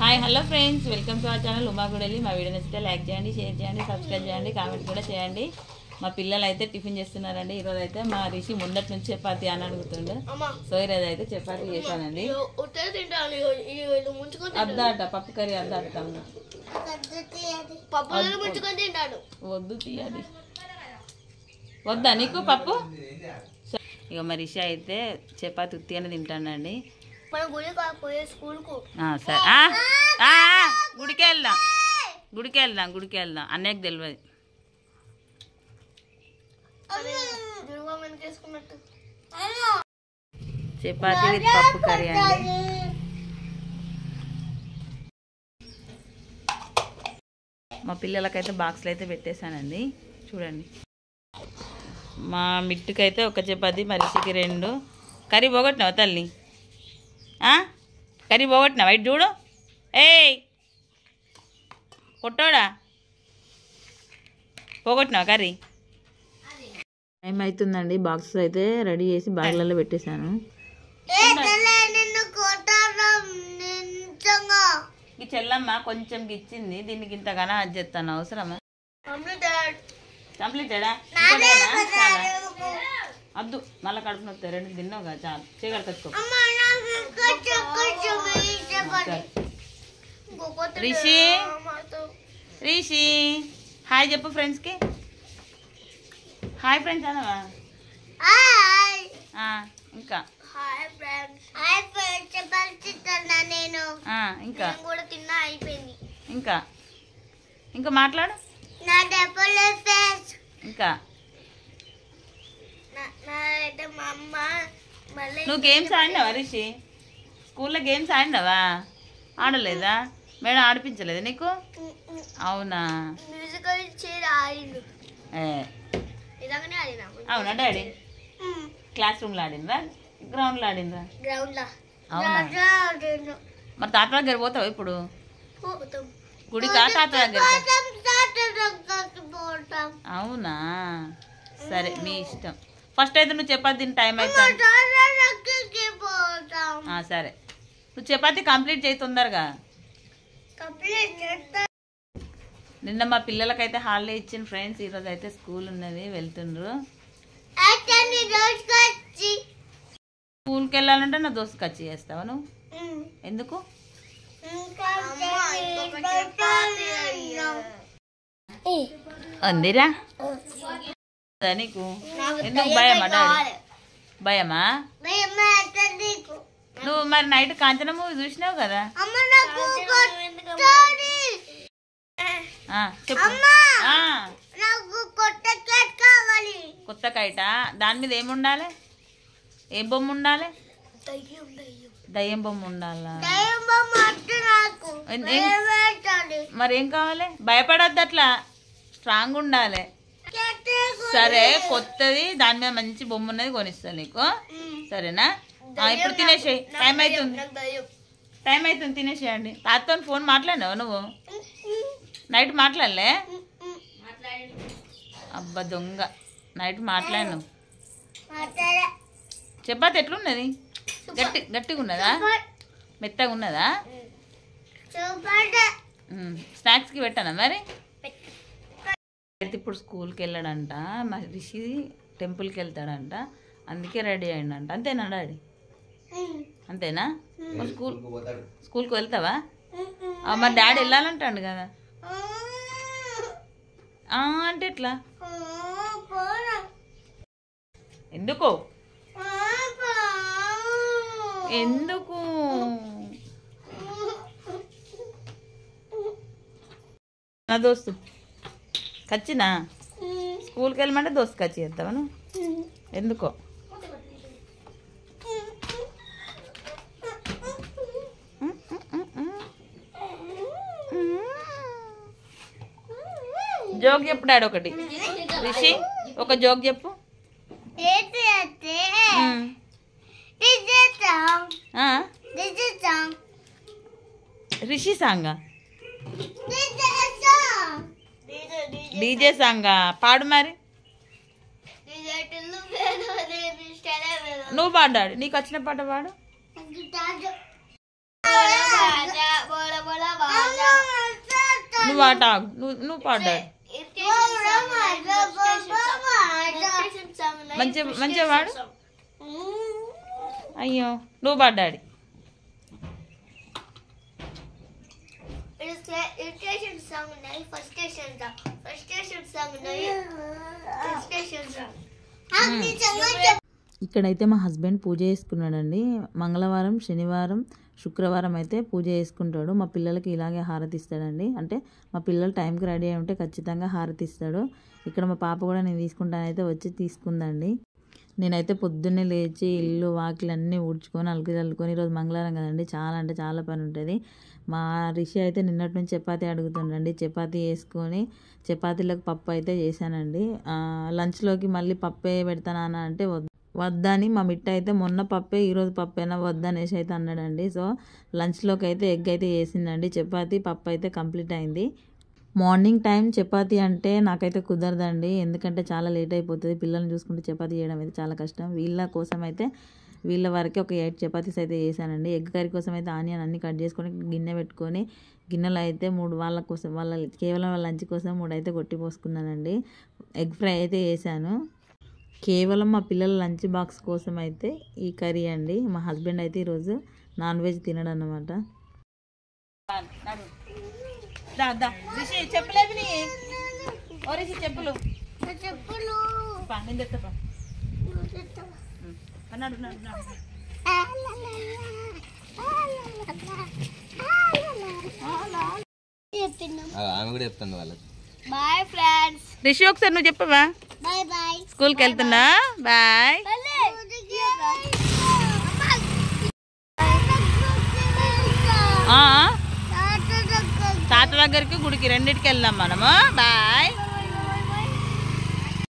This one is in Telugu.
Hi hello friends, welcome to our channel Uma Gudelli. మా వీడియో నచ్చితే లైక్ చేయండి, షేర్ చేయండి, సబ్స్క్రైబ్ చేయండి, కామెంట్ కూడా చేయండి. మా పిల్లలు అయితే టిఫిన్ చేస్తున్నారండి. ఈరోజు అయితే మా రిషి ముందటి నుంచి చపాతి అని అడుగుతుండే, సో ఈరోజు అయితే చపాతి చేశానండి. అద్దాట పప్పు కర్రీ అద్దాడతాము, వద్దు తీయాలి, వద్దా నీకు పప్పు. ఇక మా రిషి అయితే చపాతి ఉత్తిగానే తింటానండి. సరే గుడికి వెళ్దాం అన్నయ్యకి తెలియదు. చపాతి విత్ పప్పు కర్రీ అండి. మా పిల్లలకైతే బాక్స్లో అయితే పెట్టేశానండి. చూడండి, మా మిట్టుకైతే ఒక చపాతి, మా రిషికి 2. కర్రీ పోగొట్టినావా తల్లి? కర్రీ పోగొట్టినావా? ఇటు చూడు, ఏయ్ కొట్టోడా, పోగొట్టినావా కర్రీ? టైం అవుతుందండి. బాక్స్ అయితే రెడీ చేసి బ్యాగ్లలో పెట్టేశాను. ఈ చెల్లమ్మ కొంచెం ఇచ్చింది, దీనికి ఇంతగానో అది చేస్తాను. అవసరమా? కంప్లీటెడా? వద్దు, మళ్ళీ కడుపు నొత్తాయి. 2 తిన్నావు కదా, చాలు. చేయగలుగుతావు. రిషి రిషి హాయ్ చెప్పు ఫ్రెండ్స్కి. హాయ్ ఫ్రెండ్స్ అనవా? ఇంకా ఇంకా ఇంకా మాట్లాడు. ఇంకా నువ్వు గేమ్స్ ఆడినావా రిషి? స్కూల్లో గేమ్స్ ఆడినావా? ఆడలేదా? మేడం ఆడిపించలేదు నీకు? అవునా? అవునా డాడీ? క్లాస్ రూమ్లో ఆడిందా, గ్రౌండ్లో ఆడిందా? అవునా? మరి తాత దగ్గర పోతావు ఇప్పుడు? గుడికా తాత దగ్గర? అవునా, సరే మీ ఇష్టం. ఫస్ట్ అయితే నువ్వు చపాతి తిని టైం అవుతుంది. సరే, నువ్వు చపాతి కంప్లీట్ చేయి తొందరగా. నిన్న మా పిల్లలకైతే హాలిడే ఇచ్చిన ఫ్రెండ్స్. ఈరోజు అయితే స్కూల్ ఉన్నది, వెళ్తుండ్రు. స్కూల్కి వెళ్ళాలంటే నా దోస్తు ఖర్చు చేస్తావా నువ్వు? ఎందుకు? అందిరా నీకు ఎందుకు భయమా? డాడీ భయమా? నువ్వు మరి నైట్ కాంచన మూవీ చూసినావు కదా? చెప్పు. కొత్త కైట, దాని మీద ఏముండాలి? ఏ బొమ్మ ఉండాలి? దయ్యం బొమ్మ ఉండాలా? మరి ఏం కావాలి? భయపడద్దు, అట్లా స్ట్రాంగ్ ఉండాలి. సరే, కొత్తది దాని మీద మంచి బొమ్మ ఉన్నది కొనిస్తా నీకు, సరేనా? ఇప్పుడు తినేసేయి, టైం అవుతుంది తినేసేయండి. తాతతో ఫోన్ మాట్లాడినావు నువ్వు? నైట్ మాట్లాడలే? అబ్బా దొంగ, నైట్ మాట్లాడినావు. చపాతి ఎట్లున్నది? గట్టిగా ఉన్నదా, మెత్తగా ఉన్నదా? స్నాక్స్కి పెట్టానా మరి? అయితే ఇప్పుడు స్కూల్కి వెళ్ళాడంట, మా రిషి టెంపుల్కి వెళ్తాడంట, అందుకే రెడీ అయ్యిండంట. అంతేనా డాడీ? అంతేనా? స్కూల్కి వెళ్తావా? మరి డాడీ వెళ్ళాలంటాడు కదా. అంటే ఎట్లా? ఎందుకు ఎందుకు నా దోస్తు ఖచ్చినా స్కూల్కి వెళ్ళమంటే దోస్తు ఖర్చు చేస్తావా నువ్వు? ఎందుకో? జోక్ చెప్పు డాడీ ఒకటి. రిషి ఒక జోక్ చెప్పు. రిషి సాంగా? డీజే సాంగా పాడు మరి. నువ్వు పాడాడు, నీకు వచ్చిన పాట పాడు. నువ్వు ఆట నువ్వు పాడాడు మంచిగా వాడు. అయ్యో నువ్వు పాడాడు. ఇక్కడైతే మా హస్బెండ్ పూజ చేసుకున్నాడండి. మంగళవారం, శనివారం, శుక్రవారం అయితే పూజ చేసుకుంటాడు. మా పిల్లలకి ఇలాగే హారతి ఇస్తాడండి. అంటే మా పిల్లలు టైంకి రెడీ అయి ఉంటే ఖచ్చితంగా హారతి ఇస్తాడు. ఇక్కడ మా పాప కూడా నేను తీసుకుంటానైతే వచ్చి తీసుకుందండి. నేనైతే పొద్దున్నే లేచి ఇల్లు వాకిలు అన్నీ ఊడ్చుకొని అలుకు చల్లుకొని, ఈరోజు మంగళవారం కదండి, చాలా అంటే చాలా పని ఉంటుంది. మా రిషి అయితే నిన్నటి నుంచి చపాతీ అడుగుతుండండి. చపాతీ వేసుకొని చపాతీలకు పప్పు అయితే చేశానండి. లంచ్లోకి మళ్ళీ పప్పే పెడతానా అంటే వద్దని మా మిట్ట అయితే మొన్న పప్పే ఈరోజు పప్పైనా వద్దనేసి అయితే అన్నాడండి. సో లంచ్లోకి అయితే ఎగ్ అయితే చేసిందండి. చపాతీ పప్పు అయితే కంప్లీట్ అయింది. మార్నింగ్ టైం చపాతీ అంటే నాకైతే కుదరదండి, ఎందుకంటే చాలా లేట్ అయిపోతుంది. పిల్లల్ని చూసుకుంటే చపాతీ చేయడం అయితే చాలా కష్టం. వీళ్ళ కోసం అయితే వీళ్ళ వరకే ఒక 8 చపాతీస్ అయితే చేశానండి. ఎగ్ కర్రీ కోసం అయితే ఆనియన్ అన్నీ కట్ చేసుకొని గిన్నె పెట్టుకొని, గిన్నెలో అయితే 3 వాళ్ళ కోసం, కేవలం వాళ్ళ లంచ్ కోసం 3 అయితే కొట్టి పోసుకున్నానండి. ఎగ్ ఫ్రై అయితే చేశాను. కేవలం మా పిల్లల లంచ్ బాక్స్ కోసం అయితే ఈ కర్రీ అండి. మా హస్బెండ్ అయితే ఈరోజు నాన్ వెజ్ తినడు అన్నమాట. చెప్పలేదు చెప్పులు ఆమె కూడా చెప్తాను వాళ్ళకి. Bye friends. రిషి ఒకసారి నువ్వు చెప్పవా? Bye bye. స్కూల్కి వెళ్తున్నా. బాయ్. తాత దగ్గరికి గుడికి రెండింటికి వెళ్దాం మనము. బాయ్.